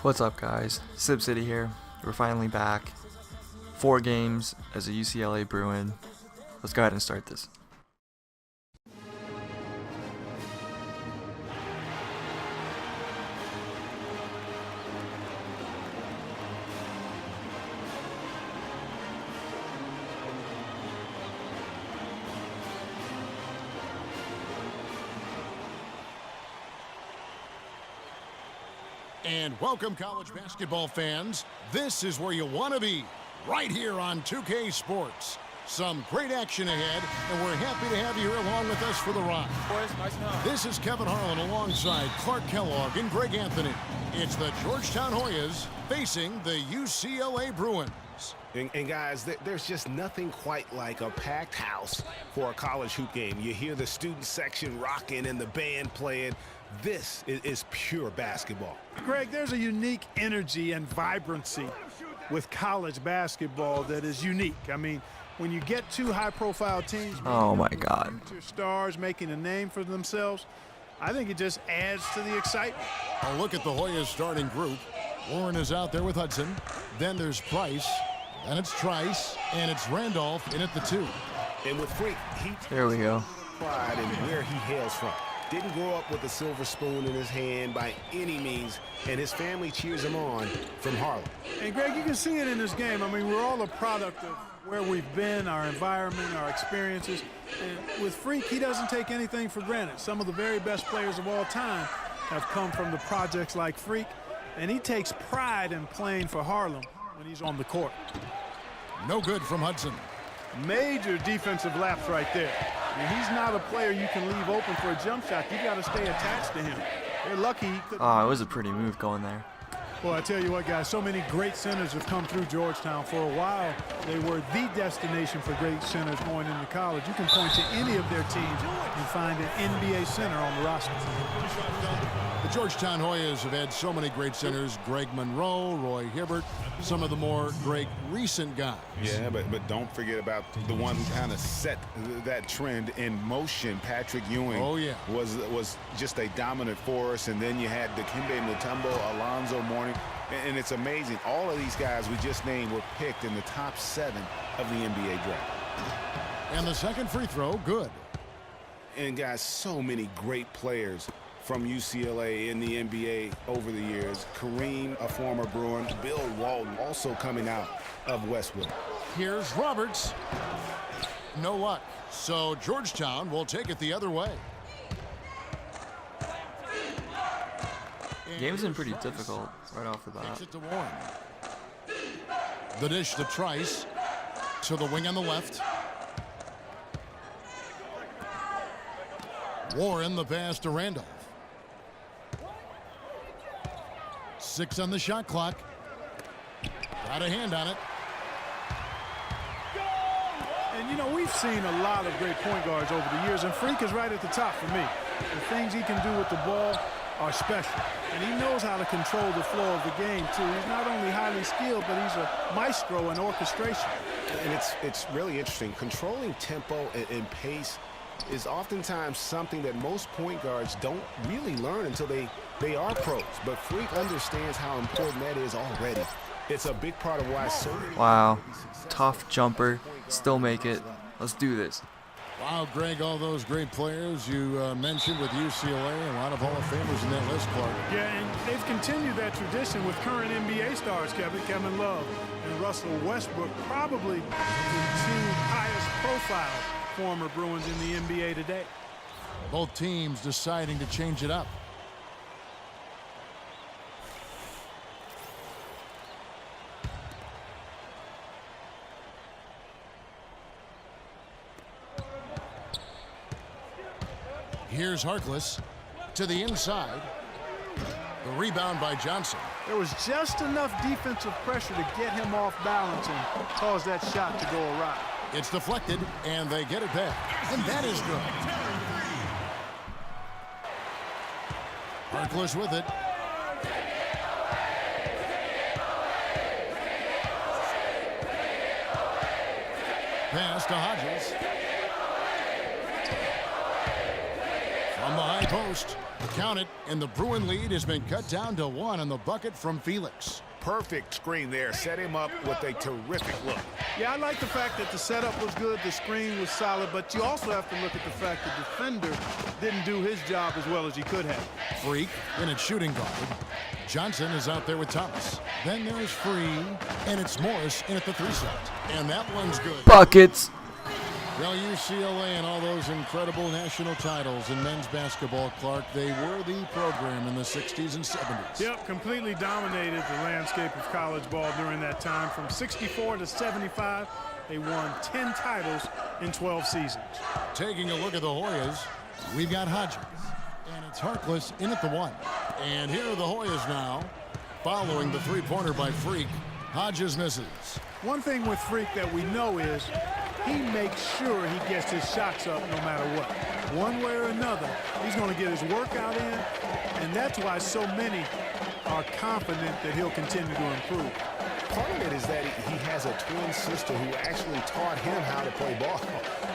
What's up, guys? Sip City here. We're finally back. 4 games as a UCLA Bruin. Let's go ahead and start this. And welcome, college basketball fans. This is where you want to be, right here on 2K Sports. Some great action ahead, and we're happy to have you here along with us for the ride. Boys, nice enough. This is Kevin Harlan alongside Clark Kellogg and Greg Anthony. It's the Georgetown Hoyas facing the UCLA Bruins. And guys, there's just nothing quite like a packed house for a college hoop game. You hear the student section rocking and the band playing. This is pure basketball. Greg, there's a unique energy and vibrancy with college basketball that is unique. I mean, when you get two high-profile teams, Oh my God. stars making a name for themselves, I think it just adds to the excitement. A look at the Hoyas starting group. Warren is out there with Hudson. Then there's Price. Then it's Trice. And it's Randolph in at the 2. And with Freak, he There we go. pride in where he hails from. Didn't grow up with a silver spoon in his hand by any means, and his family cheers him on from Harlem. And, Greg, you can see it in this game. I mean, we're all a product of where we've been, our environment, our experiences. And with Freak, he doesn't take anything for granted. Some of the very best players of all time have come from the projects like Freak, and he takes pride in playing for Harlem when he's on the court. No good from Hudson. Major defensive lapse right there. I mean, he's not a player you can leave open for a jump shot. You got to stay attached to him. They're lucky he could. Oh, it was a pretty move going there. Well, I tell you what, guys, so many great centers have come through Georgetown. For a while, they were the destination for great centers going into college. You can point to any of their teams and find an NBA center on the roster. The Georgetown Hoyas have had so many great centers. Greg Monroe, Roy Hibbert, some of the more great recent guys. Yeah, but don't forget about the one who kind of set that trend in motion. Patrick Ewing was just a dominant force, and then you had Dikembe Mutombo, Alonzo Mourning, and it's amazing. All of these guys we just named were picked in the top 7 of the NBA draft. And the second free throw, good. And guys, so many great players from UCLA in the NBA over the years. Kareem, a former Bruin. Bill Walton, also coming out of Westwood. Here's Roberts. No luck. So Georgetown will take it the other way. Game's been pretty difficult right off the Takes bat. it to Warren. The dish to Trice. To the wing on the left. Warren the pass to Randolph. 6 on the shot clock. Got a hand on it. And, you know, we've seen a lot of great point guards over the years, and Freak is right at the top for me. The things he can do with the ball are special. And he knows how to control the flow of the game, too. He's not only highly skilled, but he's a maestro in orchestration. And it's really interesting. Controlling tempo and pace is oftentimes something that most point guards don't really learn until they are pros. But Freak understands how important that is already. It's a big part of why so many. Wow. Tough jumper. Still make it. Let's do this. Wow, Greg, all those great players you mentioned with UCLA, a lot of Hall of Famers in that list, Clark. Yeah, and they've continued that tradition with current NBA stars, Kevin Love and Russell Westbrook, probably the 2 highest profile former Bruins in the NBA today. Both teams deciding to change it up. Here's Harkless to the inside. The rebound by Johnson. There was just enough defensive pressure to get him off balance and cause that shot to go awry. It's deflected, and they get it back. And that is good. Harkless with it. Pass to Hodges. From the high post. Count it, and the Bruin lead has been cut down to 1 on the bucket from Felix. Perfect screen there. Set him up with a terrific look. Yeah, I like the fact that the setup was good, the screen was solid, but you also have to look at the fact the defender didn't do his job as well as he could have. Freak in at shooting guard. Johnson is out there with Thomas. Then there's Free, and it's Morris in at the 3 slot. And that one's good. Buckets. Well, UCLA and all those incredible national titles in men's basketball, Clark, they were the program in the 60s and 70s. Yep, completely dominated the landscape of college ball during that time. From 64 to 75, they won 10 titles in 12 seasons. Taking a look at the Hoyas, we've got Hodges, and it's Harkless in at the 1. And here are the Hoyas now, following the three-pointer by Freak. Hodges misses. One thing with Freak that we know is he makes sure he gets his shots up no matter what. One way or another, he's going to get his workout in, and that's why so many are confident that he'll continue to improve. Part of it is that he has a twin sister who actually taught him how to play ball.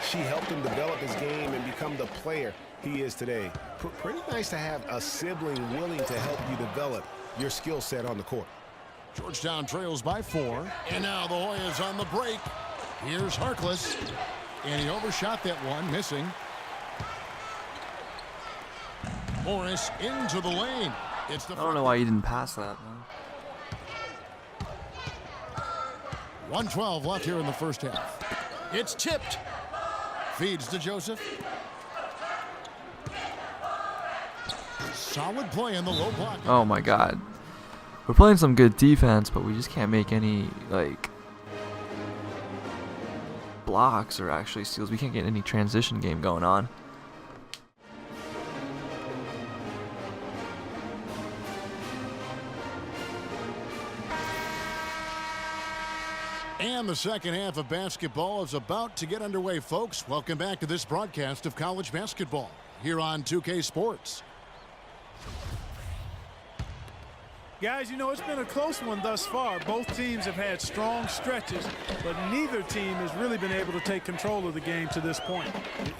She helped him develop his game and become the player he is today. Pretty nice to have a sibling willing to help you develop your skill set on the court. Georgetown trails by 4, and now the Hoyas on the break. Here's Harkless, and he overshot that one, missing. Morris into the lane. It's the I don't know why you didn't pass that, man. 1:12 left here in the first half. It's tipped. Feeds to Joseph. Solid play in the low block. Oh my God. We're playing some good defense, but we just can't make any, like, blocks or actually steals. We can't get any transition game going on. And the second half of basketball is about to get underway, folks. Welcome back to this broadcast of college basketball here on 2K Sports. Guys, you know, it's been a close one thus far. Both teams have had strong stretches, but neither team has really been able to take control of the game to this point.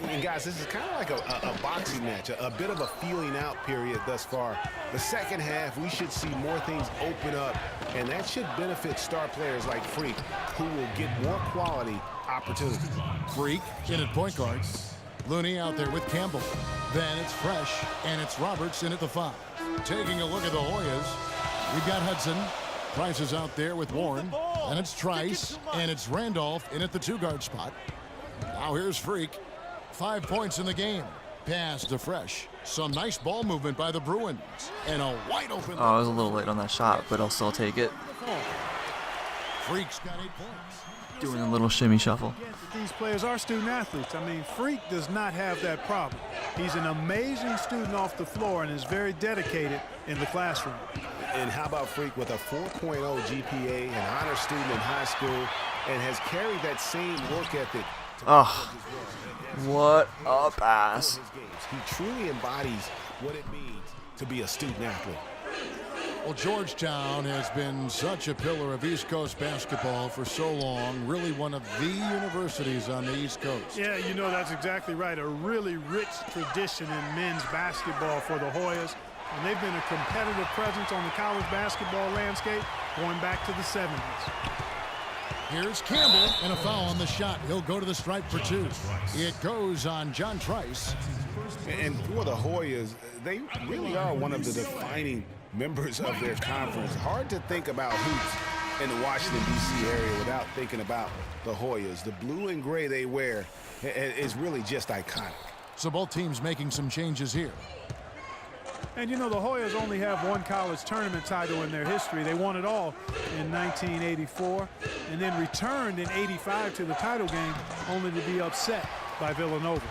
And guys, this is kind of like a boxing match, a bit of a feeling out period thus far. The second half, we should see more things open up, and that should benefit star players like Freak, who will get more quality opportunities. Freak in at point guard. Looney out there with Campbell. Then it's Fresh, and it's Roberts in at the 5. Taking a look at the Hoyas. We've got Hudson. Price is out there with Warren. And it's Trice. And it's Randolph in at the 2-guard spot. Now here's Freak. 5 points in the game. Pass to Fresh. Some nice ball movement by the Bruins. And a wide open. Oh, I was a little late on that shot, but I'll still take it. Freak's got 8 points. Doing a little shimmy shuffle. These players are student athletes. I mean, Freak does not have that problem. He's an amazing student off the floor and is very dedicated in the classroom. And how about Freak with a 4.0 GPA, an honor student in high school, and has carried that same work ethic. Oh, what a pass. He truly embodies what it means to be a student athlete. Well, Georgetown has been such a pillar of East Coast basketball for so long, really one of the universities on the East Coast. Yeah, you know, that's exactly right. A really rich tradition in men's basketball for the Hoyas. And they've been a competitive presence on the college basketball landscape going back to the 70s. Here's Campbell, and a foul on the shot. He'll go to the stripe for 2. It goes on John Trice. And for the Hoyas, they really are one of the defining members of their conference. Hard to think about hoops in the Washington, D.C. area without thinking about the Hoyas. The blue and gray they wear is really just iconic. So both teams making some changes here. And, you know, the Hoyas only have one college tournament title in their history. They won it all in 1984 and then returned in 85 to the title game only to be upset by Villanova.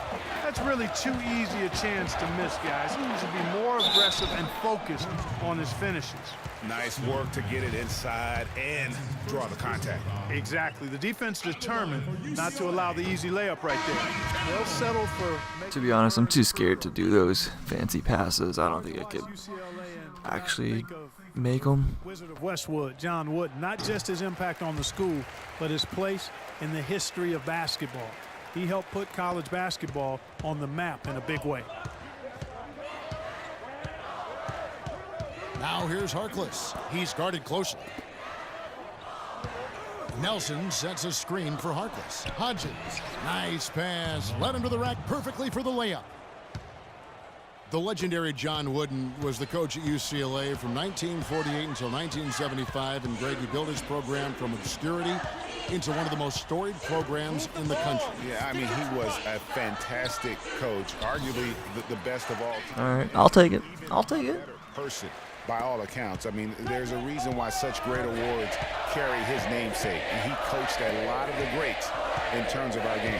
That's really too easy a chance to miss, guys. He needs to be more aggressive and focused on his finishes. Nice work to get it inside and draw the contact. Exactly. The defense determined not to allow the easy layup right there. They'll settle for... To be honest, I'm too scared to do those fancy passes. I don't think I could actually make them. Wizard of Westwood, John Wood, not just his impact on the school, but his place in the history of basketball. He helped put college basketball on the map in a big way. Now here's Harkless. He's guarded closely. Nelson sets a screen for Harkless. Hodges, nice pass. Led him to the rack perfectly for the layup. The legendary John Wooden was the coach at UCLA from 1948 until 1975, and Greg, he built his program from obscurity into one of the most storied programs in the country. Yeah, I mean, he was a fantastic coach, arguably the best of all time. All right, I'll take it. I'll take it. Person, by all accounts. I mean, there's a reason why such great awards carry his namesake, and he coached a lot of the greats in terms of our game.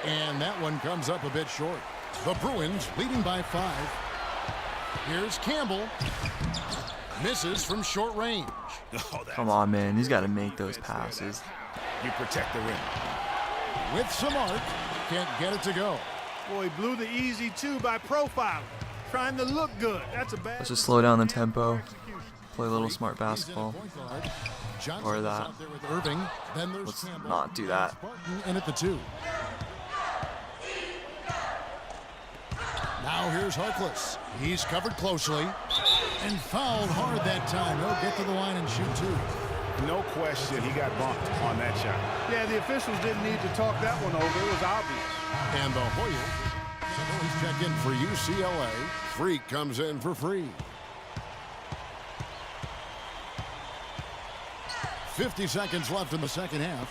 And that one comes up a bit short. The Bruins leading by 5. Here's Campbell. Misses from short range. Come on, man. He's got to make those passes. You protect the rim. With some arc, can't get it to go. Boy, he blew the easy 2 by profiling. Trying to look good. That's a bad. Let's just slow down the tempo. Play a little smart basketball. Or that. Let's not do that. And at the 2. Now here's Harkless. He's covered closely and fouled hard that time. He'll get to the line and shoot 2. No question, he got bumped on that shot. Yeah, the officials didn't need to talk that one over. It was obvious. And the Hoyles, he's checked in for UCLA. Freak comes in for free. 50 seconds left in the second half.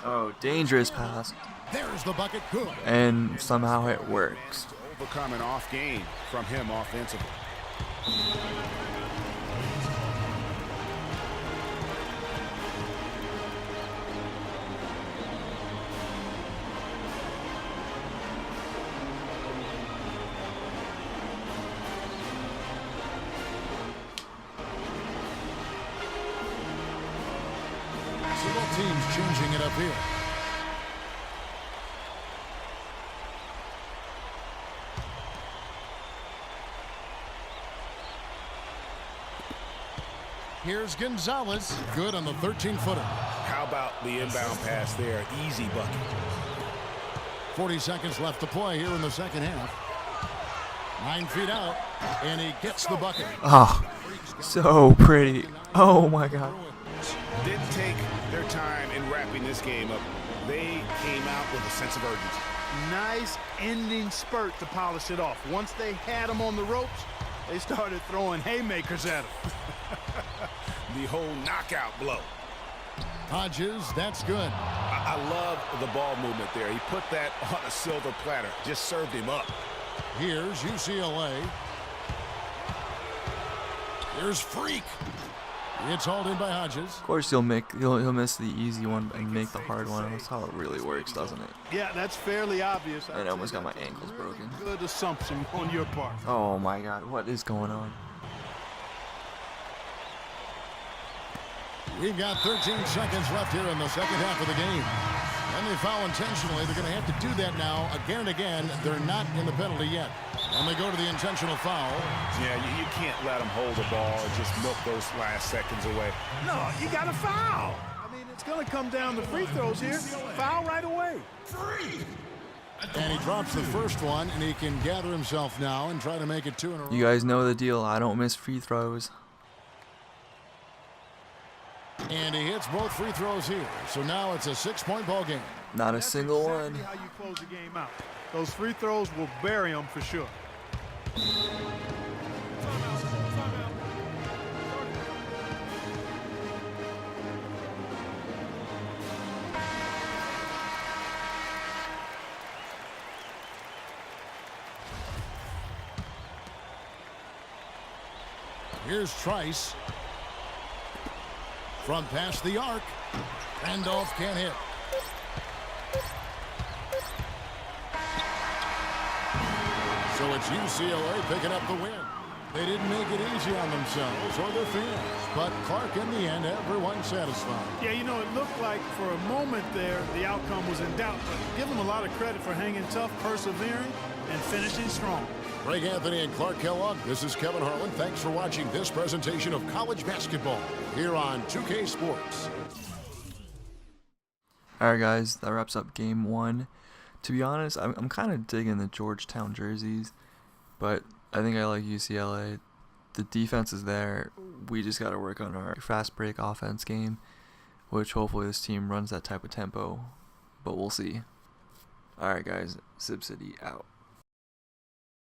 Oh, dangerous pass. There's the bucket. Good. And somehow it works. Overcome an off game from him offensively. So both teams changing it up here. Here's Gonzalez. Good on the 13-footer. How about the inbound pass there? Easy bucket. 40 seconds left to play here in the second half. 9 feet out, and he gets the bucket. Oh, so pretty. Oh, my God. Didn't take their time in wrapping this game up. They came out with a sense of urgency. Nice ending spurt to polish it off. Once they had him on the ropes, they started throwing haymakers at him. The whole knockout blow. Hodges, that's good. I love the ball movement there. He put that on a silver platter. Just served him up. Here's UCLA. Here's Freak. It's hauled in by Hodges. Of course, he'll miss the easy one and make the hard one. That's how it really works, doesn't it? Yeah, that's fairly obvious. I almost got my ankles broken. Good assumption on your part. Oh my God, what is going on? We've got 13 seconds left here in the second half of the game. And they foul intentionally. They're going to have to do that now again and again. They're not in the penalty yet. And they go to the intentional foul. Yeah, you can't let them hold the ball and just milk those last seconds away. No, you got to foul. I mean, it's going to come down to free throws here. Foul right away. And he drops the first one, and he can gather himself now and try to make it 2 in a row. You guys know the deal. I don't miss free throws. And he hits both free throws here. So now it's a 6-point ball game. Not a single one. How you close the game out. Those free throws will bury them for sure. Here's Trice. From past the arc. Randolph can't hit. So it's UCLA picking up the win. They didn't make it easy on themselves or their fans. But Clark, in the end, everyone's satisfied. Yeah, you know, it looked like for a moment there the outcome was in doubt. But give them a lot of credit for hanging tough, persevering, and finishing strong. Greg Anthony and Clark Kellogg, this is Kevin Harlan. Thanks for watching this presentation of college basketball here on 2K Sports. Alright guys, that wraps up game 1. To be honest, I'm kind of digging the Georgetown jerseys, but I think I like UCLA. The defense is there. We just got to work on our fast break offense game, which hopefully this team runs that type of tempo, but we'll see. All right, guys, Sib City out.